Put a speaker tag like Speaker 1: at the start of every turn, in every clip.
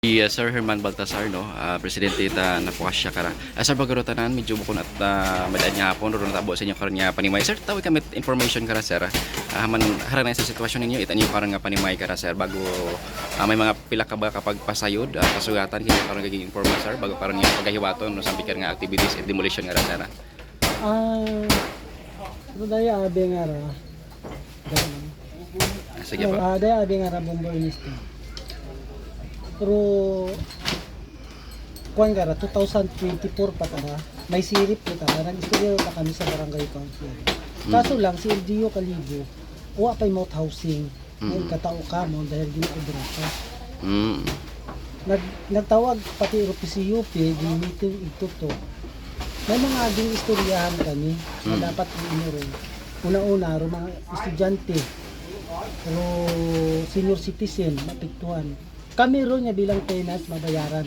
Speaker 1: Yes, Sir Herman Baltasar, no? Presidente ta napakasya kara. Sir, bagaro medyo bukon at madaan niya hapon, ron natabo sa inyo karon niya panimay. Sir, tawag kami information kara, sir. Man, harang na sa sitwasyon ninyo, itan niyo karon nga panimay kara, sir, bago may mga pila ka ba kapag pasayod, kasugatan, kaya karon gaging informal, sir, bago karon niya paghahiwaton, no, sa biker nga activities and demolition kara, sir.
Speaker 2: Daya abe nga ra.
Speaker 1: Sige pa.
Speaker 2: Daya abe nga ra bomboinista. Pero kuan gara 2024 pa tara. May sirip pa tara. Nag-istorya pa kami sa barangay council. Kaso lang si LGU Kalibo, wa pay mout housing. May katao ka mo dahil ginaobra ka. Nagtawag pati PCUP, meeting ito to. May mga aging istoryahan kami na dapat inuron. Una-una, mga estudyante, pero senior citizen, mapiktuhan. Kami ron nga bilang tenants mabayaran.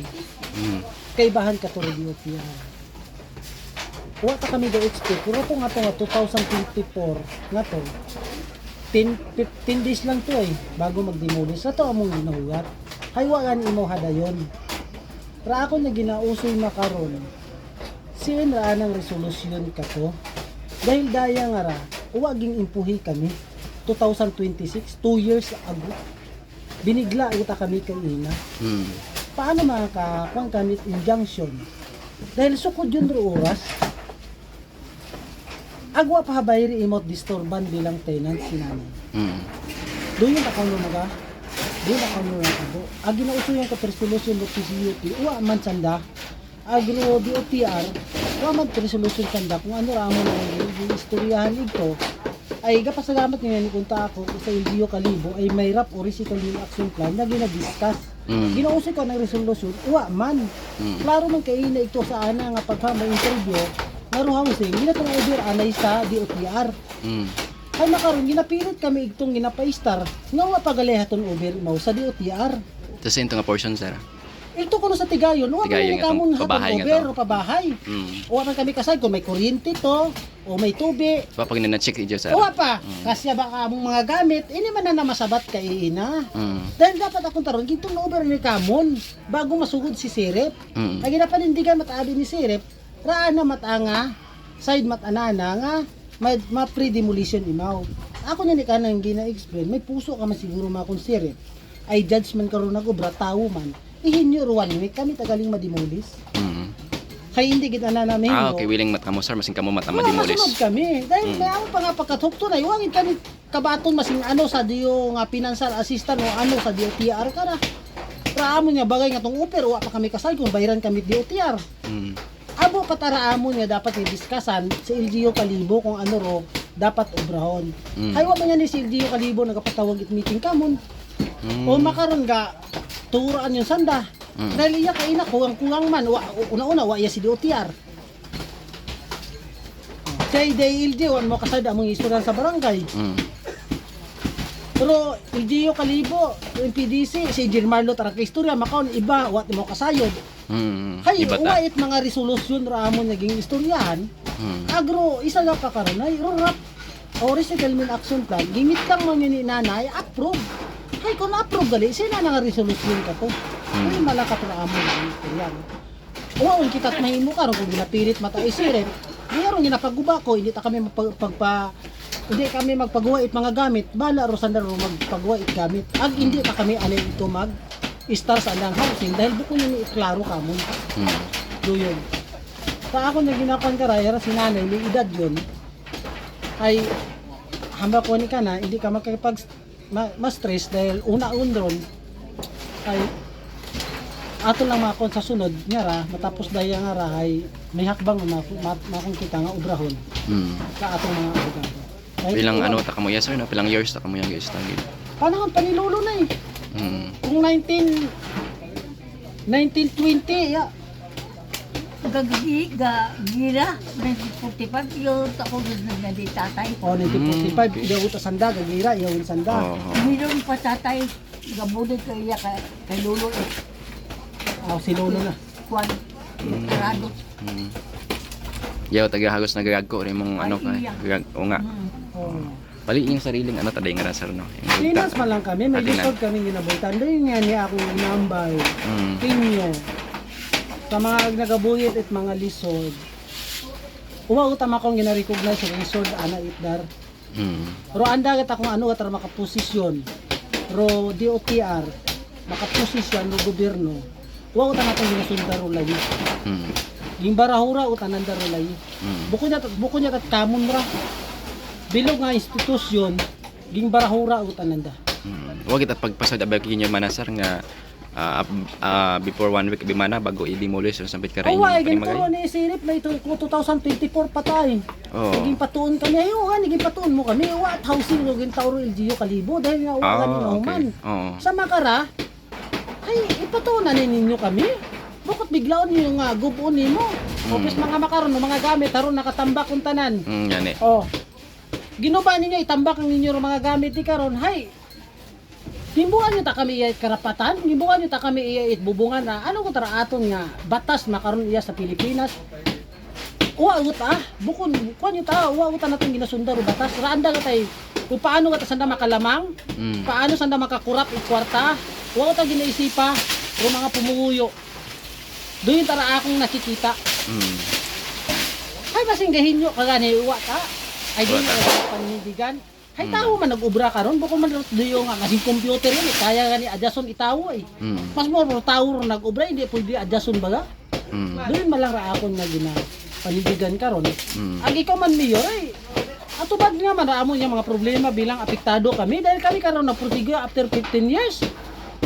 Speaker 2: Kaibahan ka to radio PR. Wa ta kami do expect. Pero to nga 2024 nga to. 10 days lang to bago mag-demolish. Sa to among ginahugat. Haywagan imo hadayon. Ra ako na ginausoy makaron. Sin ra nang resolusyon ka to. Dahil daya nga ra, uwaging impuhi kami. 2026, 2 years ago. Binigla kita kami kay ina. Paano makakakuan kami injunction? Dahil sukod yun ro oras. Agwa pa bayri imot disturban bilang tenant sinanay. Doon ako no maga. Doon ako no ako. Agi na uso yung resolution do PCUP. Uwa man sanda. Agro DOTR. Uwa man resolution sanda kung ano ra mo ng istoryahan ito. Ay gapasalamat niya ni kunta ako sa LGU Kalibo ay may rap o recital action plan na ginadiscuss. Ginausay ko ng resolution, uwa man. Klaro man kay na ito sa ana nga paghamay interview, ngaro housing, ginatong order anay sa DOTR. Ay makaron ginapilit kami igtong ginapaistar, nga wa pagalehaton over mao sa DOTR.
Speaker 1: Tapos ito nga portion, sir.
Speaker 2: Ito ko no sa Tigayon, wa
Speaker 1: Tigayon
Speaker 2: man kamon
Speaker 1: pabahay nga
Speaker 2: over o pabahay. Uwa man kami kasay kung may kuryente to o may tubig.
Speaker 1: Pag na-check idyo, sir.
Speaker 2: Uwa pa, kasi baka among mga gamit, ini man na masabat kay ina. Dahil dapat akong taron, gintong na-over ni Kamon, bago masugod si Sirip. Ay ginapanindigan mataabi ni Sirip, raan na matanga, side matanana nga, ma-pre-demolition imaw. Ako na ni ka nang gina-explain, may puso ka man siguro mga kung Sirip, ay judgment karon nag-obra, tao man, ihinyo ruwan ni kami tagaling ma-demolish. Kaya hindi kita na namin.
Speaker 1: Okay, willing matamo, sir, masing kamo matama demolish.
Speaker 2: Masunod kami. Dahil may ako pa nga pagkatukto na, iwagin kami kabaton masing ano sa diyo nga financial assistant o ano sa DOTR ka na. Raamon nga bagay nga tong uper, wa pa kami kasal kung bayaran kami DOTR. Abo pataraamon nga dapat i-discussan sa LGU Kalibo kung ano ro dapat obrahon. Hay wa man nga ni si LGU Kalibo nagapatawag it meeting kamon. O makaron ga turaan yung sanda. Dahil iya kay ina kuwang man una-una wa iya si DOTR. Kay DLG wan mo kasada among istorya sa barangay. Pero LGU Kalibo, yung PDC, si Jermarlo tara kay istorya makaon iba wat mo kasayod. Hay uwait mga resolusyon ra amon naging istoryahan. Agro isa nga pa karon ay rap o resettlement action plan gimit lang man ni nanay approve. Hay kung na-approve gali, sila na nga resolusyon ka to. Ay malakat na amon ang istoryan. Uwaon kita't mahimo karon kung ginapilit mata isirin. Ngayon ginapaguba ko, hindi ta kami hindi kami magpagawa it mga gamit. Bala ro sandaro magpagawa it gamit. Ag hindi pa kami ano ito mag-star sa andang housing dahil buko ni iklaro ka mo. Doyon. Sa ako na ginakuan karayera si nanay, may edad yun. Ay hamba ko ni ka na, hindi ka makakapag ma-stress dahil una-undron ay ato lang makon sa sunod nga ra matapos daya nga ra ay may hakbang makon kita nga obrahon sa atong mga abogado.
Speaker 1: Pilang ano ta kamo yes sir, no? Pilang years ta kamo yang guys tagid.
Speaker 2: Panahon panilulo na kung 1920 ya
Speaker 3: gira 1945 yun ako na di tatay.
Speaker 2: O 1945 idaw ta sanda gagira iyaw sanda.
Speaker 3: Mayroon pa tatay gabunod ko iya kay lulo
Speaker 2: Si lolo na.
Speaker 3: Kwan. Karado.
Speaker 1: Yaw taga hagos nagagag ko rin mong ano kay gagag o nga. Bali yung sariling ano taday nga na sir no. Yung
Speaker 2: Linas man lang kami, may
Speaker 1: Atinan.
Speaker 2: lisod kami ginabutan. Doon nga niya ako inambay,
Speaker 1: Mm.
Speaker 2: kinyo. Sa mga nagabuyit at mga lisod. Uwa utam akong gina-recognize sa lisod, ana itdar.
Speaker 1: Mm.
Speaker 2: Ro anda gat akong ano gat makaposisyon. Ro DOTR, makaposisyon ro gobyerno. Uwa utam akong ginasundar ro layi.
Speaker 1: Mm.
Speaker 2: Ging barahura utanan dar ro layi.
Speaker 1: Mm.
Speaker 2: Buko niya tat kamon ra. Bilog nga institusyon, ging barahura utanan da.
Speaker 1: Mm. Wag kita pagpasad abay kinyo manasar nga before 1 week bimana bago i-demolish yung sampit ka rin
Speaker 2: Oh, why
Speaker 1: yung
Speaker 2: ganito ro ni Sirip na ito 2024 patay.
Speaker 1: Oh.
Speaker 2: Naging patuon kami. Ayo nga, naging patuon mo kami. What housing mo gintawro LGU Kalibo dahil nga uwa kami na human.
Speaker 1: Oo.
Speaker 2: Sa Makara, ay ipatuon na ninyo kami. Bukod biglaon niyo nga gubuon nimo. Opis mga makaron no mga gamit aron nakatambak kung tanan.
Speaker 1: Yan eh.
Speaker 2: Oh. Ginuba ninyo itambak ang ninyo mga gamit di karon. Hay. Himbuan nyo ta kami iya karapatan, himbuan nyo ta kami iya bubungan na ano ko tara aton nga batas makaron iya sa Pilipinas. Uwa uta, bukon kuan nyo ta, uwa uta natin ginasundar o batas. Raanda ka tay kung paano ka ta sanda makalamang, paano sanda makakurap i kwarta, uwa uta ginaisipa o mga pumuyo. Doon tara akong nakikita.
Speaker 1: Mm.
Speaker 2: Ay basing gahinyo kagani uwa ta. Ay di
Speaker 1: Uwa ta.
Speaker 2: na panindigan. Hay tao man nag-ubra karon bako man diyo nga kasing computer yun kaya gani adjason itawo eh.
Speaker 1: Mm.
Speaker 2: Mas mo tao ro nag-ubra hindi pwede adjason baga.
Speaker 1: Mm.
Speaker 2: Doon man lang ra akon nga gina panindigan karon.
Speaker 1: Mm.
Speaker 2: Ang ikaw man mayor ay atubad nga man raamo yung mga problema bilang apektado kami dahil kami karon na prosegue after 15 years.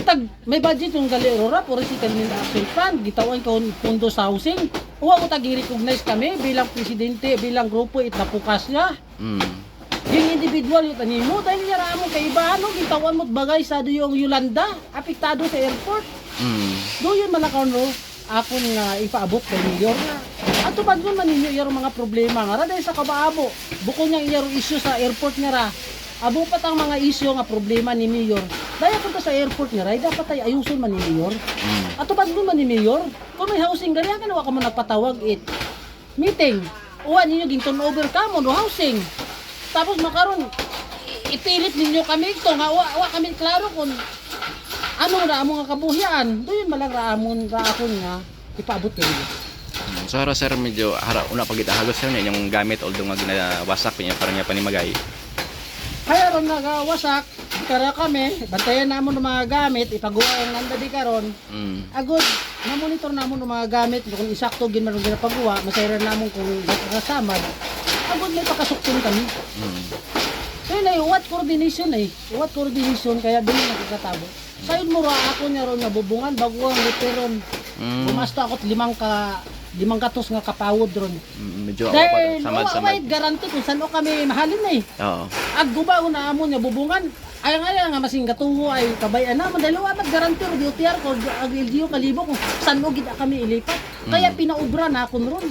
Speaker 2: Tag may budget yung Galero-Rap or si Kalmin Action Fund gitawan ko pondo sa housing. Uwa ko tag i-recognize kami bilang presidente bilang grupo itnapukas niya.
Speaker 1: Mm.
Speaker 2: Yung individual yung tanimo dahil niya raamo kay iba ano gitawan mo't bagay sa yung Yolanda apektado sa airport.
Speaker 1: Mm.
Speaker 2: Do yun malakaw no akon nga ipaabot kay mayor nga. Ato ba nun man ninyo iyaro mga problema nga ra dahil sa kabaabo. Buko niya iyaro issue sa airport nga ra. Abo pat ang mga issue nga problema ni mayor. Dahil punta sa airport nga ra dapat ay ayuson man ni mayor.
Speaker 1: Mm.
Speaker 2: Ato ba nun man ni mayor? Kung may housing gari ka na ka mo nagpatawag it meeting. Uwan ninyo ging turnover ka mo no housing. Tapos makaron ipilit ninyo kami ito nga wa kami klaro kung ano ra mo nga kabuhian. Doon malang raamon ra akon nga ipaabot kayo.
Speaker 1: So hara sir medyo hara una pag itahagos sir yung gamit although nga ginawasak pinya parang nga panimagay.
Speaker 2: Kaya ron nagawasak kara kami bantayan namon ng mga gamit ipagawa ang nanda di karon.
Speaker 1: Mm.
Speaker 2: Agod na monitor namon ng mga gamit kung isakto gin man ginapagawa masayran namon kung kasamad. Agod may pakasukton kami.
Speaker 1: Mm.
Speaker 2: Kaya na what coordination eh. What coordination kaya dili nagkatabo. Sayod mo ra ako niya ron nabubungan bago ang literon.
Speaker 1: Mm.
Speaker 2: Bumasta ako't limang katos nga kapawod ron.
Speaker 1: Medyo
Speaker 2: Dahil
Speaker 1: samad-samad.
Speaker 2: wait garanti kung saan o kami mahalin eh.
Speaker 1: Oo.
Speaker 2: Ag guba ko na amon nga bubungan. Ay nga masing gatuho ay kabayan naman dahil wa garanti ro DOTR ko ag LGU Kalibo kung saan o gid kami ilipat. Kaya pinaubra na akon ron.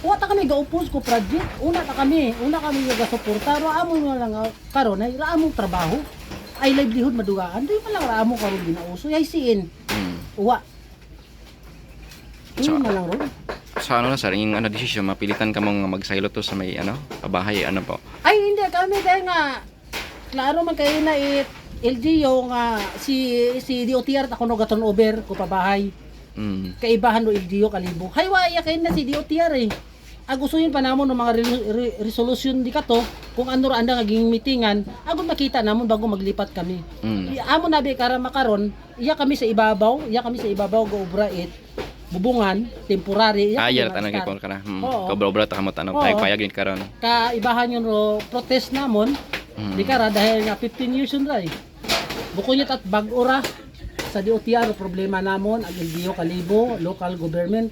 Speaker 2: Wa ta kami gaupos ko project. Una kami nga suporta ro amon nga lang karon ay ra among trabaho. Ay livelihood madugaan. Di man lang ra amo karon ginauso. Ay siin.
Speaker 1: Mm.
Speaker 2: Uwa.
Speaker 1: So,
Speaker 2: Yun na lang ron.
Speaker 1: So ano na sir, yung ano decision mapilitan ka mong magsaylo to sa may ano, pabahay ano po.
Speaker 2: Ay hindi kami dahil nga klaro man kayo na LGU nga si DOTR ako no gaton over ko pabahay.
Speaker 1: Mm.
Speaker 2: Kaibahan no LGU Kalibo. Hay waya kay na si DOTR eh. Agustuhin pa namon ng mga resolution di kato kung ano ra anda nga ging meetingan, agud makita namon bago maglipat kami.
Speaker 1: Mm.
Speaker 2: Amo na be kara makaron, iya kami sa ibabaw go obra it. Bubungan, temporary.
Speaker 1: Yan
Speaker 2: kami
Speaker 1: tanong
Speaker 2: ma-start.
Speaker 1: ko kana.
Speaker 2: Oo.
Speaker 1: Kobra-obra ta kamo tanong
Speaker 2: Oo.
Speaker 1: payag yun karon.
Speaker 2: Kaibahan yun ro protest namon. Di kara dahil nga 15 years yun ra eh. Buko niya tat bag-ora sa DOTR problema namon ang LGU Kalibo, local government,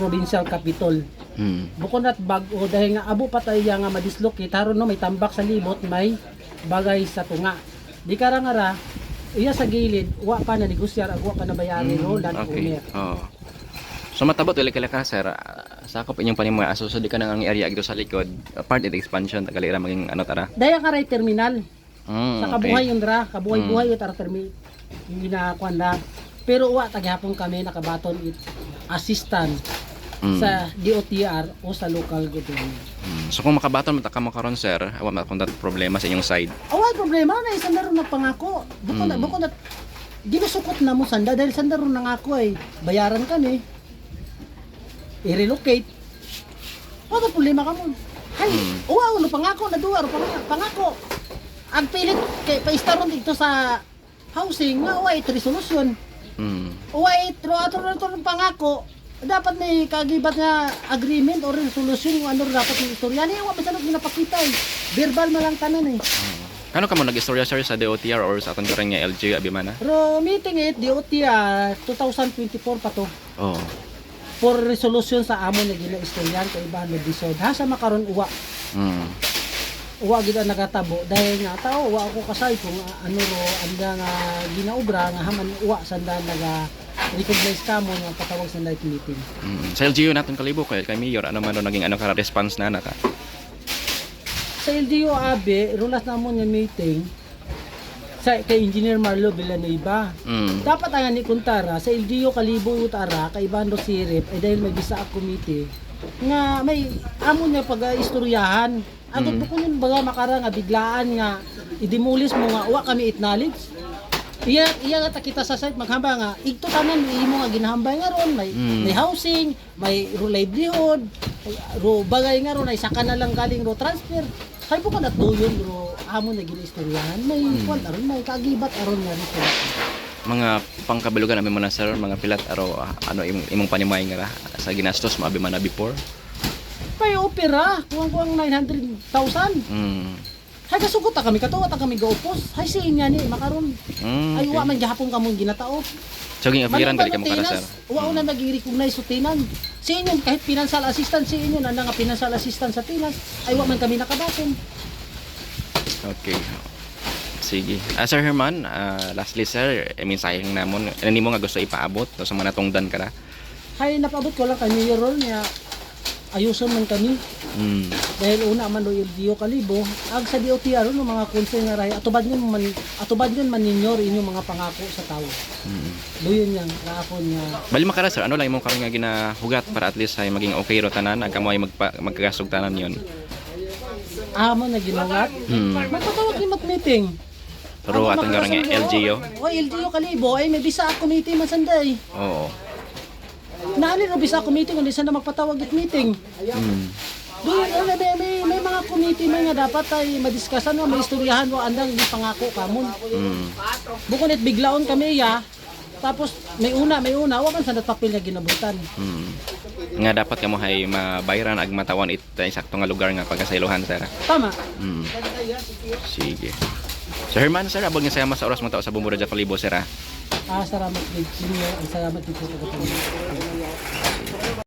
Speaker 2: provincial capital.
Speaker 1: Mm.
Speaker 2: Buko nat bag-o dahil nga abo pa tayo nga madislocate haron no may tambak sa libot may bagay sa tunga. Di kara nga ra iya sa gilid wa pa na negosyar ag wa pa na bayari ro landowner.
Speaker 1: Oh. So matabot wala ka sir. Sakop inyong panimaya aso so di ka nang ang area dito sa likod. Part it expansion tagalira maging ano tara.
Speaker 2: Daya ka ray terminal.
Speaker 1: Mm,
Speaker 2: Sa kabuhay yun ra, kabuhay-buhay yun tara terminal. Yung ginakuan na. Pero wa taghapon kami nakabaton it assistant sa DOTR o sa local government.
Speaker 1: So kung makabaton mata ka mo karon sir, awa man kung problema sa inyong side.
Speaker 2: Away problema na isang laro na pangako. Bukod na ginusukot na mo sanda dahil sanda ron nangako ay bayaran ka ni. I-relocate. Wala problema ka mo. Hay, wow, no pangako na duwa ro pangako. Ang pilit kay paistaron dito sa housing nga way resolution. Way tro pangako. Dapat may kagibat nga agreement or resolution kung ano dapat yung istorya. Ano yung masanot ginapakita eh. Verbal man lang tanan eh.
Speaker 1: Kano ka mo nag-istorya sir sa DOTR or sa aton karang nga LG Abimana?
Speaker 2: Pero meeting DOTR 2024 pa to.
Speaker 1: Oh.
Speaker 2: For resolution sa amon na gina-istoryan kay iba na disod. Ha sa makaron uwa. Uwa gid ang nagatabo dahil nga tao uwa ako kasay kung ano ro anda nga ginaobra nga haman uwa sanda naga recognize ka mo nga patawag sa night meeting.
Speaker 1: Sa LGU natin kalibo kay Mayor ano man naging ano ka response na naka.
Speaker 2: Sa LGU Abe, rulas namon nga meeting sa kay Engineer Marlo Villanueva. Dapat ang ni kuntara sa LGU Kalibo utara kay Bando Sirip ay dahil may bisa committee nga may amon nga pag-istoryahan. Agad ko yun baga makara nga biglaan nga idimulis mo nga uwa kami acknowledge. Iya nga kita sa site maghamba nga igto tanan imo nga ginahambay nga ron may housing, may livelihood, ro bagay nga ron ay saka na lang galing ro transfer. Kay po kada tuyon ro amo na ginistoryahan may kwan aron may kagibat aron nga nito.
Speaker 1: Mga pangkabilugan namin mo na sir, mga pilat aro ano imong panimay nga sa ginastos mo Abimana before.
Speaker 2: Pay opera, kuwang 900,000. Hay kasugot ta kami katuwa ta kami gaupos. Hay sinya ni makaron. Ay wa man gihapon kamo ginatao.
Speaker 1: So ging apiran dali ka mo kana sir.
Speaker 2: Wa na nagi-recognize sa tinan. Sa inyo kahit financial assistance sa inyo na nga financial assistance sa tinas ay wa man kami nakabaton.
Speaker 1: Okay. Sige. Sir Herman, lastly sir, sayang namon. Ano nimo nga gusto ipaabot sa mga natungdan ka na?
Speaker 2: Hay napabot ko lang kay Mayor niya ayuson man kami. Dahil una man do LGU Kalibo, ag sa DOTR no mga konsey nga ray atubad yun man ninyo inyong mga pangako sa tao. Doyon yang raakon nga.
Speaker 1: Bali makara sir, ano lang imong karon nga ginahugat para at least ay maging okay ro tanan, ag kamo ay magkagasog tanan yon.
Speaker 2: Amo na ginawat. Magpatawag ni meeting.
Speaker 1: Pero atong karon nga LGU.
Speaker 2: O LGU Kalibo ay may bisa committee man sanday.
Speaker 1: Oo.
Speaker 2: Naani ro bisa committee kundi sana magpatawag at meeting. Doon may mga committee may nga dapat ay madiskusan mo, may istoryahan mo andang pangako kamon. Bukod it biglaon kami ya. Tapos may una wa man sa papel nga ginabutan.
Speaker 1: Nga dapat kamo hay mabayran ag matawan it sakto nga lugar nga pagkasaylohan sir.
Speaker 2: Tama.
Speaker 1: Sige. Sir Herman sir, abot nga saya mas oras mo tao sa Bumura Kalibo sir.
Speaker 2: Salamat din. Salamat din po sa